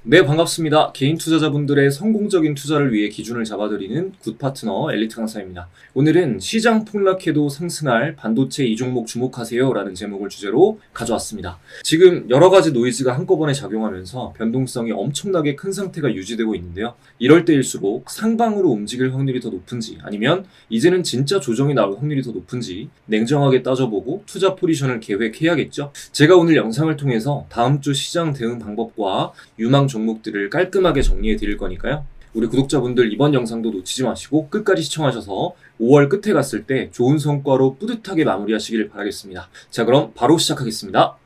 네, 반갑습니다. 개인 투자자분들의 성공적인 투자를 위해 기준을 잡아드리는 굿파트너 엘리트 강사입니다. 오늘은 시장 폭락해도 상승할 반도체 이 종목 주목하세요 라는 제목을 주제로 가져왔습니다. 지금 여러 가지 노이즈가 한꺼번에 작용하면서 변동성이 엄청나게 큰 상태가 유지되고 있는데요. 이럴 때일수록 상방으로 움직일 확률이 더 높은지 아니면 이제는 진짜 조정이 나올 확률이 더 높은지 냉정하게 따져보고 투자 포지션을 계획해야겠죠. 제가 오늘 영상을 통해서 다음 주 시장 대응 방법과 유망 종목들을 깔끔하게 정리해 드릴 거니까요. 우리 구독자분들 이번 영상도 놓치지 마시고 끝까지 시청하셔서 5월 끝에 갔을 때 좋은 성과로 뿌듯하게 마무리하시길 바라겠습니다. 자, 그럼 바로 시작하겠습니다.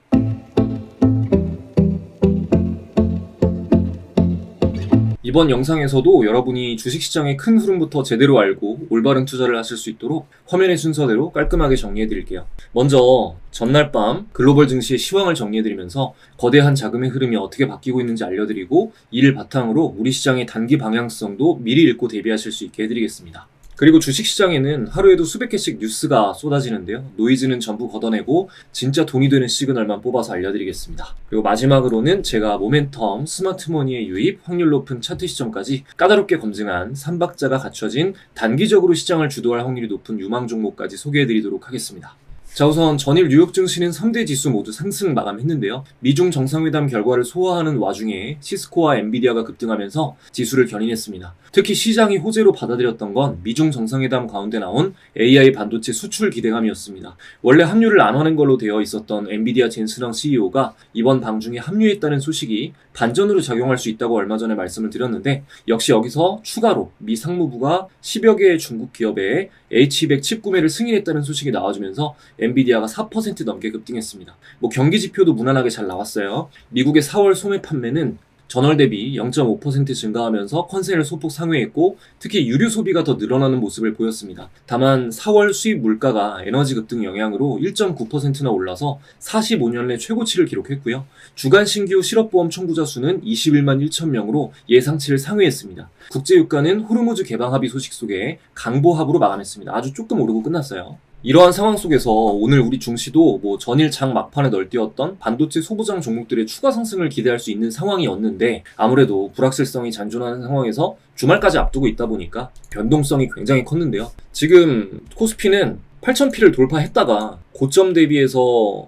이번 영상에서도 여러분이 주식시장의 큰 흐름부터 제대로 알고 올바른 투자를 하실 수 있도록 화면의 순서대로 깔끔하게 정리해드릴게요. 먼저 전날 밤 글로벌 증시의 시황을 정리해드리면서 거대한 자금의 흐름이 어떻게 바뀌고 있는지 알려드리고 이를 바탕으로 우리 시장의 단기 방향성도 미리 읽고 대비하실 수 있게 해드리겠습니다. 그리고 주식시장에는 하루에도 수백 개씩 뉴스가 쏟아지는데요. 노이즈는 전부 걷어내고 진짜 돈이 되는 시그널만 뽑아서 알려드리겠습니다. 그리고 마지막으로는 제가 모멘텀, 스마트머니의 유입, 확률 높은 차트 시점까지 까다롭게 검증한 3박자가 갖춰진 단기적으로 시장을 주도할 확률이 높은 유망 종목까지 소개해드리도록 하겠습니다. 자, 우선 전일 뉴욕 증시는 3대 지수 모두 상승 마감했는데요. 미중 정상회담 결과를 소화하는 와중에 시스코와 엔비디아가 급등하면서 지수를 견인했습니다. 특히 시장이 호재로 받아들였던 건 미중 정상회담 가운데 나온 AI 반도체 수출 기대감이었습니다. 원래 합류를 안 하는 걸로 되어 있었던 엔비디아 젠스랑 CEO가 이번 방중에 합류했다는 소식이 반전으로 작용할 수 있다고 얼마 전에 말씀을 드렸는데 역시 여기서 추가로 미 상무부가 10여 개의 중국 기업에 H200 칩 구매를 승인했다는 소식이 나와주면서 엔비디아가 4% 넘게 급등했습니다. 경기 지표도 무난하게 잘 나왔어요. 미국의 4월 소매 판매는 전월 대비 0.5% 증가하면서 컨센을 소폭 상회했고 특히 유류 소비가 더 늘어나는 모습을 보였습니다. 다만 4월 수입 물가가 에너지 급등 영향으로 1.9%나 올라서 45년 내 최고치를 기록했고요. 주간 신규 실업보험 청구자 수는 21만 1천 명으로 예상치를 상회했습니다. 국제유가는 호르무즈 개방 합의 소식 속에 강보합으로 마감했습니다. 아주 조금 오르고 끝났어요. 이러한 상황 속에서 오늘 우리 증시도 전일 장 막판에 널뛰었던 반도체 소부장 종목들의 추가 상승을 기대할 수 있는 상황이었는데 아무래도 불확실성이 잔존하는 상황에서 주말까지 앞두고 있다 보니까 변동성이 굉장히 컸는데요. 지금 코스피는 8,000피를 돌파했다가 고점 대비해서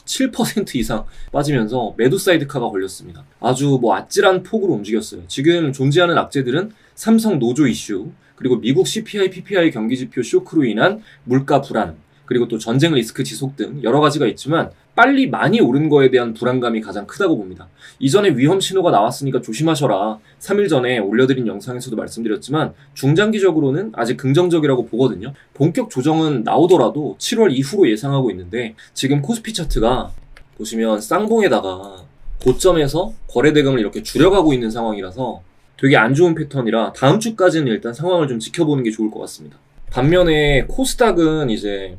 7% 이상 빠지면서 매도 사이드카가 걸렸습니다. 아주 아찔한 폭으로 움직였어요. 지금 존재하는 악재들은 삼성 노조 이슈, 그리고 미국 CPI, PPI 경기지표 쇼크로 인한 물가 불안, 그리고 또 전쟁 리스크 지속 등 여러 가지가 있지만 빨리 많이 오른 거에 대한 불안감이 가장 크다고 봅니다. 이전에 위험 신호가 나왔으니까 조심하셔라. 3일 전에 올려드린 영상에서도 말씀드렸지만 중장기적으로는 아직 긍정적이라고 보거든요. 본격 조정은 나오더라도 7월 이후로 예상하고 있는데 지금 코스피 차트가 보시면 쌍봉에다가 고점에서 거래대금을 이렇게 줄여가고 있는 상황이라서 되게 안 좋은 패턴이라 다음 주까지는 일단 상황을 좀 지켜보는 게 좋을 것 같습니다. 반면에 코스닥은 이제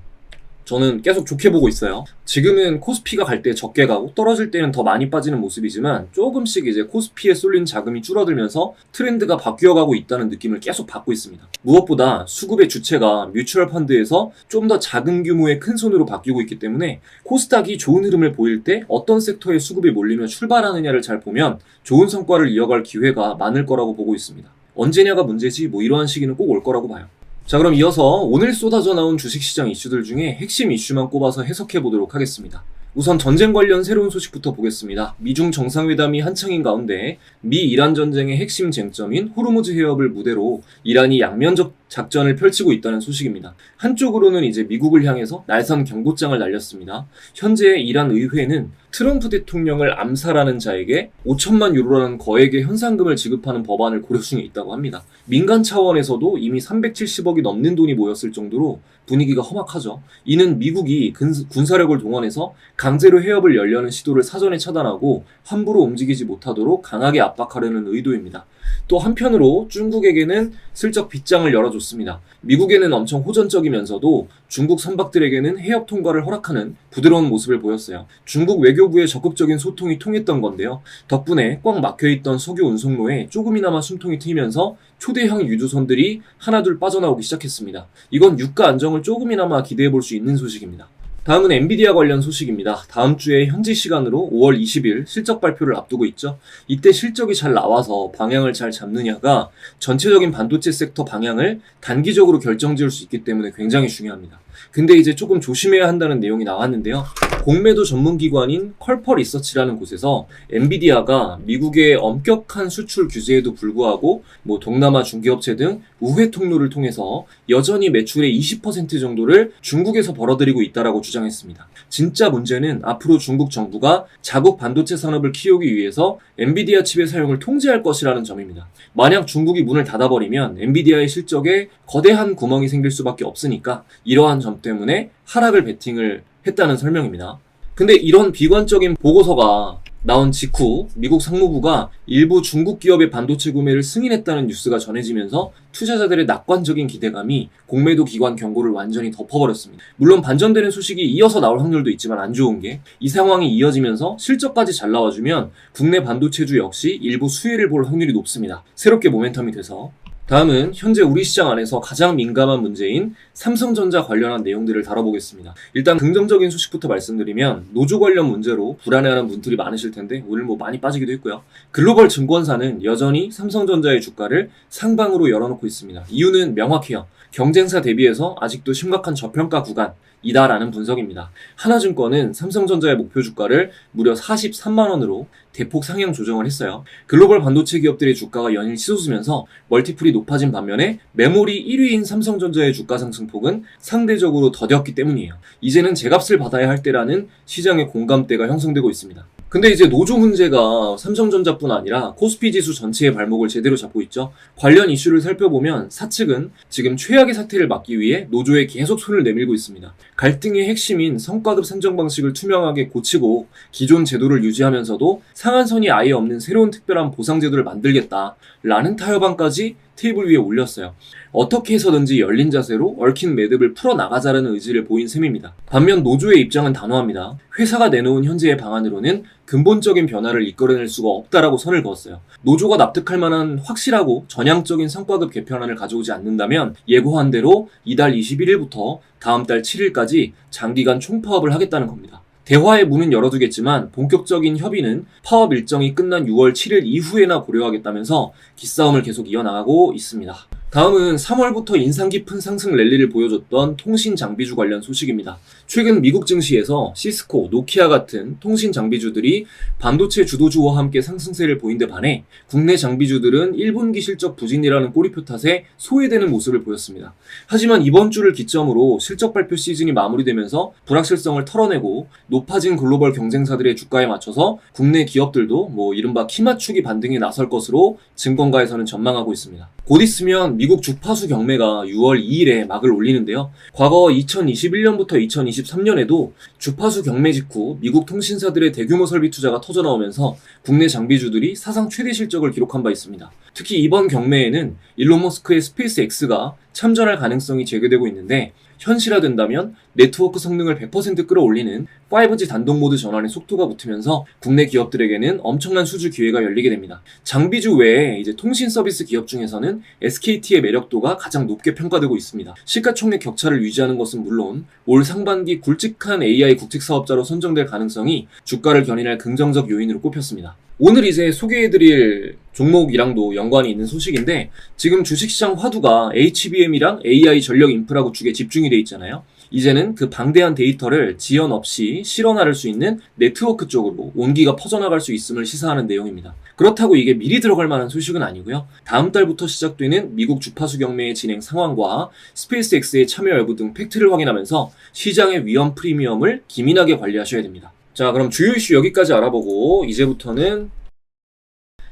저는 계속 좋게 보고 있어요. 지금은 코스피가 갈 때 적게 가고 떨어질 때는 더 많이 빠지는 모습이지만 조금씩 이제 코스피에 쏠린 자금이 줄어들면서 트렌드가 바뀌어가고 있다는 느낌을 계속 받고 있습니다. 무엇보다 수급의 주체가 뮤추얼 펀드에서 좀 더 작은 규모의 큰 손으로 바뀌고 있기 때문에 코스닥이 좋은 흐름을 보일 때 어떤 섹터에 수급이 몰리며 출발하느냐를 잘 보면 좋은 성과를 이어갈 기회가 많을 거라고 보고 있습니다. 언제냐가 문제지 이러한 시기는 꼭 올 거라고 봐요. 자, 그럼 이어서 오늘 쏟아져 나온 주식시장 이슈들 중에 핵심 이슈만 꼽아서 해석해 보도록 하겠습니다. 우선 전쟁 관련 새로운 소식부터 보겠습니다. 미중 정상회담이 한창인 가운데 미 이란 전쟁의 핵심 쟁점인 호르무즈 해협을 무대로 이란이 양면적 작전을 펼치고 있다는 소식입니다. 한쪽으로는 이제 미국을 향해서 날선 경고장을 날렸습니다. 현재 이란 의회는 트럼프 대통령을 암살하는 자에게 5천만 유로라는 거액의 현상금을 지급하는 법안을 고려 중에 있다고 합니다. 민간 차원에서도 이미 370억이 넘는 돈이 모였을 정도로 분위기가 험악하죠. 이는 미국이 군사력을 동원해서 강제로 해협을 열려는 시도를 사전에 차단하고 함부로 움직이지 못하도록 강하게 압박하려는 의도입니다. 또 한편으로 중국에게는 슬쩍 빗장을 열어줬습니다. 미국에는 엄청 호전적이면서도 중국 선박들에게는 해협 통과를 허락하는 부드러운 모습을 보였어요. 중국 외교부의 적극적인 소통이 통했던 건데요. 덕분에 꽉 막혀있던 석유 운송로에 조금이나마 숨통이 트이면서 초대형 유조선들이 하나둘 빠져나오기 시작했습니다. 이건 유가 안정을 조금이나마 기대해볼 수 있는 소식입니다. 다음은 엔비디아 관련 소식입니다. 다음 주에 현지 시간으로 5월 20일 실적 발표를 앞두고 있죠. 이때 실적이 잘 나와서 방향을 잘 잡느냐가 전체적인 반도체 섹터 방향을 단기적으로 결정지을 수 있기 때문에 굉장히 중요합니다. 근데 이제 조금 조심해야 한다는 내용이 나왔는데요. 공매도 전문기관인 컬퍼 리서치라는 곳에서 엔비디아가 미국의 엄격한 수출 규제에도 불구하고 동남아 중개업체 등 우회 통로를 통해서 여전히 매출의 20% 정도를 중국에서 벌어들이고 있다라고 주장했습니다. 진짜 문제는 앞으로 중국 정부가 자국 반도체 산업을 키우기 위해서 엔비디아 칩의 사용을 통제할 것이라는 점입니다. 만약 중국이 문을 닫아버리면 엔비디아의 실적에 거대한 구멍이 생길 수밖에 없으니까 이러한 점 때문에 하락을 베팅을 했다는 설명입니다. 근데 이런 비관적인 보고서가 나온 직후 미국 상무부가 일부 중국 기업의 반도체 구매를 승인했다는 뉴스가 전해지면서 투자자들의 낙관적인 기대감이 공매도 기관 경고를 완전히 덮어버렸습니다. 물론 반전되는 소식이 이어서 나올 확률도 있지만 안 좋은 게 이 상황이 이어지면서 실적까지 잘 나와주면 국내 반도체주 역시 일부 수혜를 볼 확률이 높습니다. 새롭게 모멘텀이 돼서. 다음은 현재 우리 시장 안에서 가장 민감한 문제인 삼성전자 관련한 내용들을 다뤄보겠습니다. 일단 긍정적인 소식부터 말씀드리면 노조 관련 문제로 불안해하는 분들이 많으실 텐데 오늘 많이 빠지기도 했고요. 글로벌 증권사는 여전히 삼성전자의 주가를 상방으로 열어놓고 있습니다. 이유는 명확해요. 경쟁사 대비해서 아직도 심각한 저평가 구간이다라는 분석입니다. 하나증권은 삼성전자의 목표 주가를 무려 43만원으로 대폭 상향 조정을 했어요. 글로벌 반도체 기업들의 주가가 연일 치솟으면서 멀티플이 높아진 반면에 메모리 1위인 삼성전자의 주가 상승폭은 상대적으로 더뎠기 때문이에요. 이제는 제값을 받아야 할 때라는 시장의 공감대가 형성되고 있습니다. 근데 이제 노조 문제가 삼성전자뿐 아니라 코스피 지수 전체의 발목을 제대로 잡고 있죠. 관련 이슈를 살펴보면 사측은 지금 최악의 사태를 막기 위해 노조에 계속 손을 내밀고 있습니다. 갈등의 핵심인 성과급 산정 방식을 투명하게 고치고 기존 제도를 유지하면서도 상한선이 아예 없는 새로운 특별한 보상제도를 만들겠다라는 타협안까지 테이블 위에 올렸어요. 어떻게 해서든지 열린 자세로 얽힌 매듭을 풀어나가자라는 의지를 보인 셈입니다. 반면 노조의 입장은 단호합니다. 회사가 내놓은 현재의 방안으로는 근본적인 변화를 이끌어낼 수가 없다라고 선을 그었어요. 노조가 납득할 만한 확실하고 전향적인 성과급 개편안을 가져오지 않는다면 예고한 대로 이달 21일부터 다음 달 7일까지 장기간 총파업을 하겠다는 겁니다. 대화의 문은 열어두겠지만 본격적인 협의는 파업 일정이 끝난 6월 7일 이후에나 고려하겠다면서 기싸움을 계속 이어나가고 있습니다. 다음은 3월부터 인상 깊은 상승 랠리를 보여줬던 통신 장비주 관련 소식입니다. 최근 미국 증시에서 시스코, 노키아 같은 통신 장비주들이 반도체 주도주와 함께 상승세를 보인 데 반해 국내 장비주들은 1분기 실적 부진이라는 꼬리표 탓에 소외되는 모습을 보였습니다. 하지만 이번 주를 기점으로 실적 발표 시즌이 마무리되면서 불확실성을 털어내고 높아진 글로벌 경쟁사들의 주가에 맞춰서 국내 기업들도 이른바 키 맞추기 반등에 나설 것으로 증권가에서는 전망하고 있습니다. 곧 있으면 미국 주파수 경매가 6월 2일에 막을 올리는데요. 과거 2021년부터 2023년에도 주파수 경매 직후 미국 통신사들의 대규모 설비 투자가 터져나오면서 국내 장비주들이 사상 최대 실적을 기록한 바 있습니다. 특히 이번 경매에는 일론 머스크의 스페이스 X가 참전할 가능성이 제기되고 있는데 현실화된다면 네트워크 성능을 100% 끌어올리는 5G 단독 모드 전환의 속도가 붙으면서 국내 기업들에게는 엄청난 수주 기회가 열리게 됩니다. 장비주 외에 이제 통신 서비스 기업 중에서는 SKT의 매력도가 가장 높게 평가되고 있습니다. 시가총액 격차를 유지하는 것은 물론 올 상반기 굵직한 AI 국책 사업자로 선정될 가능성이 주가를 견인할 긍정적 요인으로 꼽혔습니다. 오늘 이제 소개해드릴 종목이랑도 연관이 있는 소식인데 지금 주식시장 화두가 HBM이랑 AI 전력 인프라 구축에 집중이 돼 있잖아요. 이제는 그 방대한 데이터를 지연 없이 실어 나를 수 있는 네트워크 쪽으로 온기가 퍼져나갈 수 있음을 시사하는 내용입니다. 그렇다고 이게 미리 들어갈 만한 소식은 아니고요. 다음 달부터 시작되는 미국 주파수 경매의 진행 상황과 스페이스X의 참여 여부 등 팩트를 확인하면서 시장의 위험 프리미엄을 기민하게 관리하셔야 됩니다. 자, 그럼 주요 이슈 여기까지 알아보고 이제부터는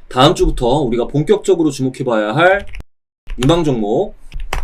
다음 주부터 우리가 본격적으로 주목해봐야 할 유망 종목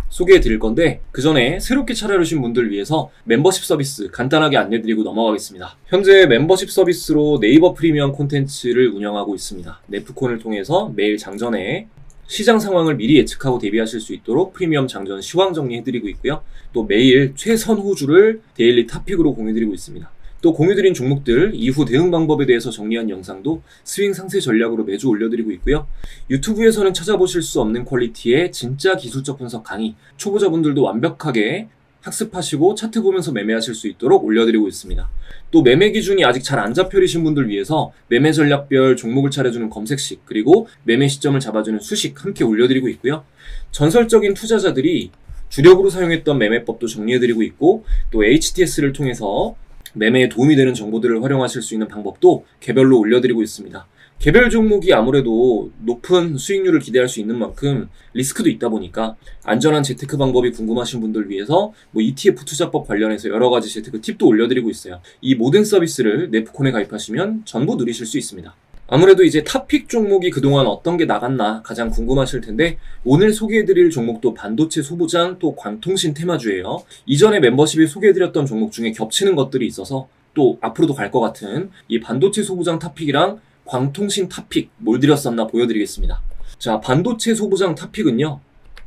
소개해 드릴 건데 그 전에 새롭게 찾아오신 분들 위해서 멤버십 서비스 간단하게 안내드리고 넘어가겠습니다. 현재 멤버십 서비스로 네이버 프리미엄 콘텐츠를 운영하고 있습니다. 네프콘을 통해서 매일 장전에 시장 상황을 미리 예측하고 대비하실 수 있도록 프리미엄 장전 시황 정리해드리고 있고요. 또 매일 최선호주를 데일리 탑픽으로 공유드리고 있습니다. 또 공유드린 종목들 이후 대응 방법에 대해서 정리한 영상도 스윙 상세 전략으로 매주 올려드리고 있고요. 유튜브에서는 찾아보실 수 없는 퀄리티의 진짜 기술적 분석 강의, 초보자분들도 완벽하게 학습하시고 차트 보면서 매매하실 수 있도록 올려드리고 있습니다. 또 매매 기준이 아직 잘 안 잡혀리신 분들 위해서 매매 전략별 종목을 차려주는 검색식, 그리고 매매 시점을 잡아주는 수식 함께 올려드리고 있고요. 전설적인 투자자들이 주력으로 사용했던 매매법도 정리해드리고 있고, 또 HTS를 통해서 매매에 도움이 되는 정보들을 활용하실 수 있는 방법도 개별로 올려드리고 있습니다. 개별 종목이 아무래도 높은 수익률을 기대할 수 있는 만큼 리스크도 있다 보니까 안전한 재테크 방법이 궁금하신 분들 위해서 ETF 투자법 관련해서 여러 가지 재테크 팁도 올려드리고 있어요. 이 모든 서비스를 네프콘에 가입하시면 전부 누리실 수 있습니다. 아무래도 이제 탑픽 종목이 그동안 어떤 게 나갔나 가장 궁금하실 텐데, 오늘 소개해드릴 종목도 반도체 소부장 또 광통신 테마주예요. 이전에 멤버십에 소개해드렸던 종목 중에 겹치는 것들이 있어서 또 앞으로도 갈 것 같은 이 반도체 소부장 탑픽이랑 광통신 탑픽 뭘 드렸었나 보여드리겠습니다. 자, 반도체 소부장 탑픽은요,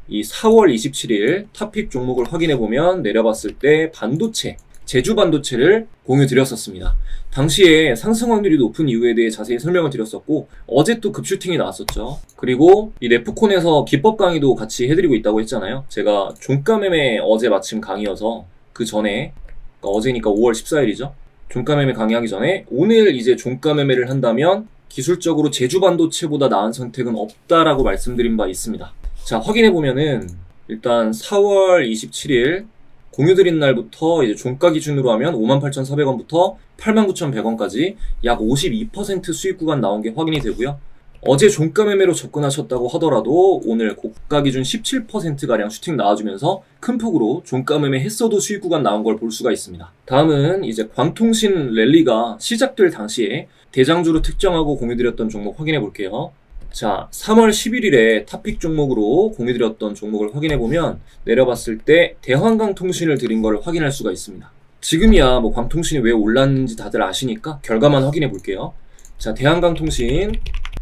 이 4월 27일 탑픽 종목을 확인해보면 내려봤을 때 반도체, 제주 반도체를 공유 드렸었습니다. 당시에 상승 확률이 높은 이유에 대해 자세히 설명을 드렸었고, 어제 또 급슈팅이 나왔었죠. 그리고 이 네프콘에서 기법 강의도 같이 해드리고 있다고 했잖아요. 제가 종가 매매 어제 마침 강의여서 그 전에, 그러니까 어제니까 5월 14일이죠. 종가 매매 강의하기 전에 오늘 이제 종가 매매를 한다면 기술적으로 제주 반도체보다 나은 선택은 없다라고 말씀드린 바 있습니다. 자, 확인해보면은 일단 4월 27일 공유드린 날부터 이제 종가 기준으로 하면 58,400원부터 89,100원까지 약 52% 수익 구간 나온 게 확인이 되고요. 어제 종가 매매로 접근하셨다고 하더라도 오늘 고가 기준 17%가량 슈팅 나와주면서 큰 폭으로 종가 매매 했어도 수익 구간 나온 걸 볼 수가 있습니다. 다음은 이제 광통신 랠리가 시작될 당시에 대장주로 특정하고 공유드렸던 종목 확인해 볼게요. 자, 3월 11일에 탑픽 종목으로 공유드렸던 종목을 확인해보면 내려봤을 때 대환광통신을 드린 걸 확인할 수가 있습니다. 지금이야 광통신이 왜 올랐는지 다들 아시니까 결과만 확인해 볼게요. 자, 대한광통신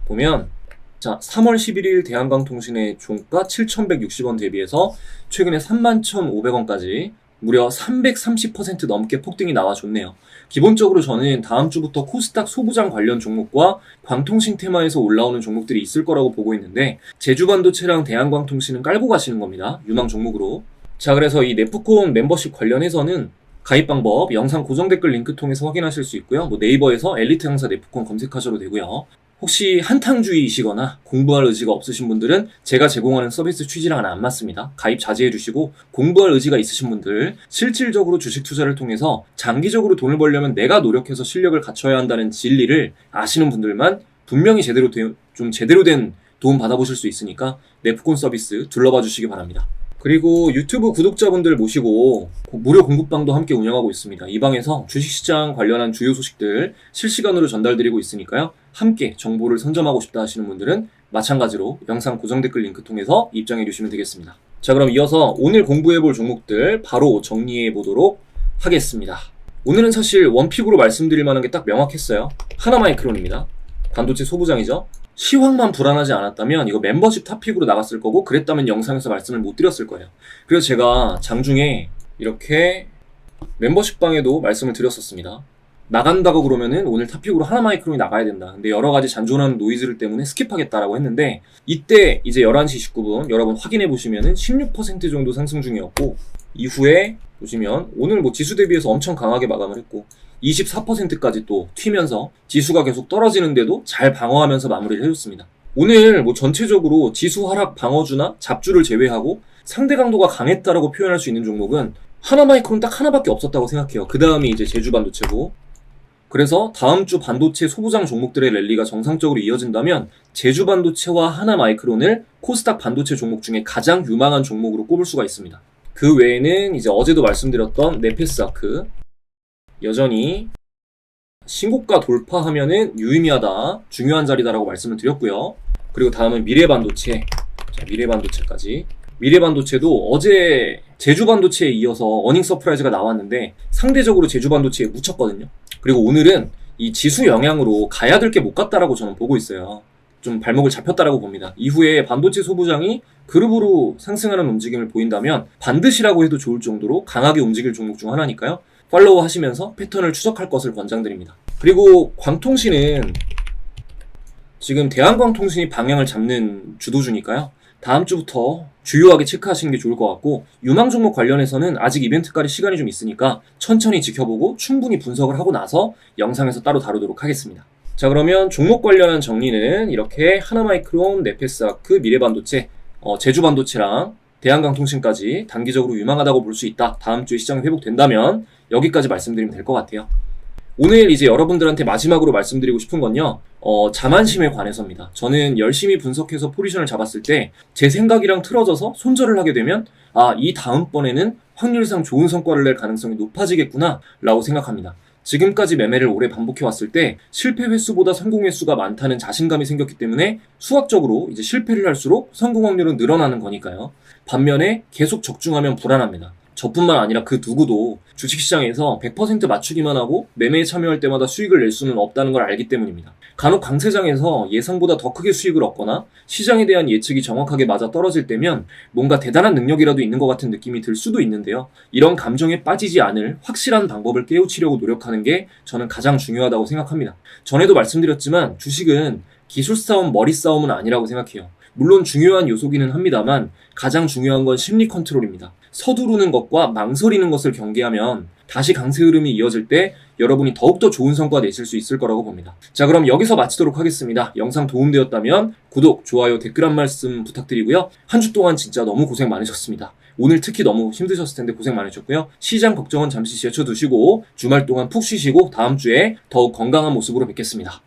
보면, 자, 3월 11일 대한광통신의 종가 7,160원 대비해서 최근에 31,500원까지 무려 330% 넘게 폭등이 나와줬네요. 기본적으로 저는 다음 주부터 코스닥 소부장 관련 종목과 광통신 테마에서 올라오는 종목들이 있을 거라고 보고 있는데, 제주반도체랑 대한광통신은 깔고 가시는 겁니다. 유망 종목으로. 자, 그래서 이 네프콘 멤버십 관련해서는 가입 방법 영상 고정 댓글 링크 통해서 확인하실 수 있고요. 네이버에서 엘리트 강사 네프콘 검색하셔도 되고요. 혹시 한탕주의이시거나 공부할 의지가 없으신 분들은 제가 제공하는 서비스 취지랑은 안 맞습니다. 가입 자제해 주시고, 공부할 의지가 있으신 분들, 실질적으로 주식 투자를 통해서 장기적으로 돈을 벌려면 내가 노력해서 실력을 갖춰야 한다는 진리를 아시는 분들만 분명히 제대로 된 도움 받아보실 수 있으니까 네프콘 서비스 둘러봐 주시기 바랍니다. 그리고 유튜브 구독자분들 모시고 무료 공부방도 함께 운영하고 있습니다. 이 방에서 주식시장 관련한 주요 소식들 실시간으로 전달드리고 있으니까요. 함께 정보를 선점하고 싶다 하시는 분들은 마찬가지로 영상 고정 댓글 링크 통해서 입장해 주시면 되겠습니다. 자, 그럼 이어서 오늘 공부해볼 종목들 바로 정리해 보도록 하겠습니다. 오늘은 사실 원픽으로 말씀드릴 만한 게 딱 명확했어요. 하나마이크론입니다. 반도체 소부장이죠. 시황만 불안하지 않았다면 이거 멤버십 탑픽으로 나갔을 거고, 그랬다면 영상에서 말씀을 못 드렸을 거예요. 그래서 제가 장중에 이렇게 멤버십 방에도 말씀을 드렸었습니다. 나간다고 그러면은 오늘 탑픽으로 하나마이크론이 나가야 된다. 근데 여러 가지 잔존하는 노이즈를 때문에 스킵하겠다라고 했는데, 이때 이제 11시 19분 여러분 확인해 보시면은 16% 정도 상승 중이었고, 이후에 보시면 오늘 지수 대비해서 엄청 강하게 마감을 했고 24%까지 또 튀면서 지수가 계속 떨어지는데도 잘 방어하면서 마무리를 해줬습니다. 오늘 전체적으로 지수 하락 방어주나 잡주를 제외하고 상대 강도가 강했다라고 표현할 수 있는 종목은 하나마이크론 딱 하나밖에 없었다고 생각해요. 그 다음이 이제 제주반도체고, 그래서 다음 주 반도체 소부장 종목들의 랠리가 정상적으로 이어진다면 제주반도체와 하나마이크론을 코스닥 반도체 종목 중에 가장 유망한 종목으로 꼽을 수가 있습니다. 그 외에는 이제 어제도 말씀드렸던 네페스아크, 여전히 신고가 돌파하면은 유의미하다, 중요한 자리다라고 말씀을 드렸고요. 그리고 다음은 미래반도체. 자, 미래반도체까지. 미래반도체도 어제 제주반도체에 이어서 어닝 서프라이즈가 나왔는데 상대적으로 제주반도체에 묻혔거든요. 그리고 오늘은 이 지수 영향으로 가야 될 게 못 갔다라고 저는 보고 있어요. 좀 발목을 잡혔다라고 봅니다. 이후에 반도체 소부장이 그룹으로 상승하는 움직임을 보인다면 반드시라고 해도 좋을 정도로 강하게 움직일 종목 중 하나니까요. 팔로우 하시면서 패턴을 추적할 것을 권장드립니다. 그리고 광통신은 지금 대한광통신이 방향을 잡는 주도주니까요. 다음 주부터 주요하게 체크하시는 게 좋을 것 같고, 유망 종목 관련해서는 아직 이벤트까지 시간이 좀 있으니까 천천히 지켜보고 충분히 분석을 하고 나서 영상에서 따로 다루도록 하겠습니다. 자, 그러면 종목 관련한 정리는 이렇게 하나마이크론, 네페스아크, 미래반도체, 제주반도체랑 대한강통신까지 단기적으로 유망하다고 볼 수 있다. 다음 주에 시장이 회복된다면 여기까지 말씀드리면 될 것 같아요. 오늘 이제 여러분들한테 마지막으로 말씀드리고 싶은 건요, 자만심에 관해서입니다. 저는 열심히 분석해서 포지션을 잡았을 때 제 생각이랑 틀어져서 손절을 하게 되면 이 다음번에는 확률상 좋은 성과를 낼 가능성이 높아지겠구나 라고 생각합니다. 지금까지 매매를 오래 반복해왔을 때 실패 횟수보다 성공 횟수가 많다는 자신감이 생겼기 때문에 수학적으로 이제 실패를 할수록 성공 확률은 늘어나는 거니까요. 반면에 계속 적중하면 불안합니다. 저뿐만 아니라 그 누구도 주식시장에서 100% 맞추기만 하고 매매에 참여할 때마다 수익을 낼 수는 없다는 걸 알기 때문입니다. 간혹 강세장에서 예상보다 더 크게 수익을 얻거나 시장에 대한 예측이 정확하게 맞아 떨어질 때면 뭔가 대단한 능력이라도 있는 것 같은 느낌이 들 수도 있는데요. 이런 감정에 빠지지 않을 확실한 방법을 깨우치려고 노력하는 게 저는 가장 중요하다고 생각합니다. 전에도 말씀드렸지만 주식은 기술 싸움, 머리 싸움은 아니라고 생각해요. 물론 중요한 요소기는 합니다만 가장 중요한 건 심리 컨트롤입니다. 서두르는 것과 망설이는 것을 경계하면 다시 강세 흐름이 이어질 때 여러분이 더욱더 좋은 성과 내실 수 있을 거라고 봅니다. 자, 그럼 여기서 마치도록 하겠습니다. 영상 도움되었다면 구독, 좋아요, 댓글 한 말씀 부탁드리고요. 한 주 동안 진짜 너무 고생 많으셨습니다. 오늘 특히 너무 힘드셨을 텐데 고생 많으셨고요. 시장 걱정은 잠시 제쳐두시고 주말 동안 푹 쉬시고 다음 주에 더욱 건강한 모습으로 뵙겠습니다.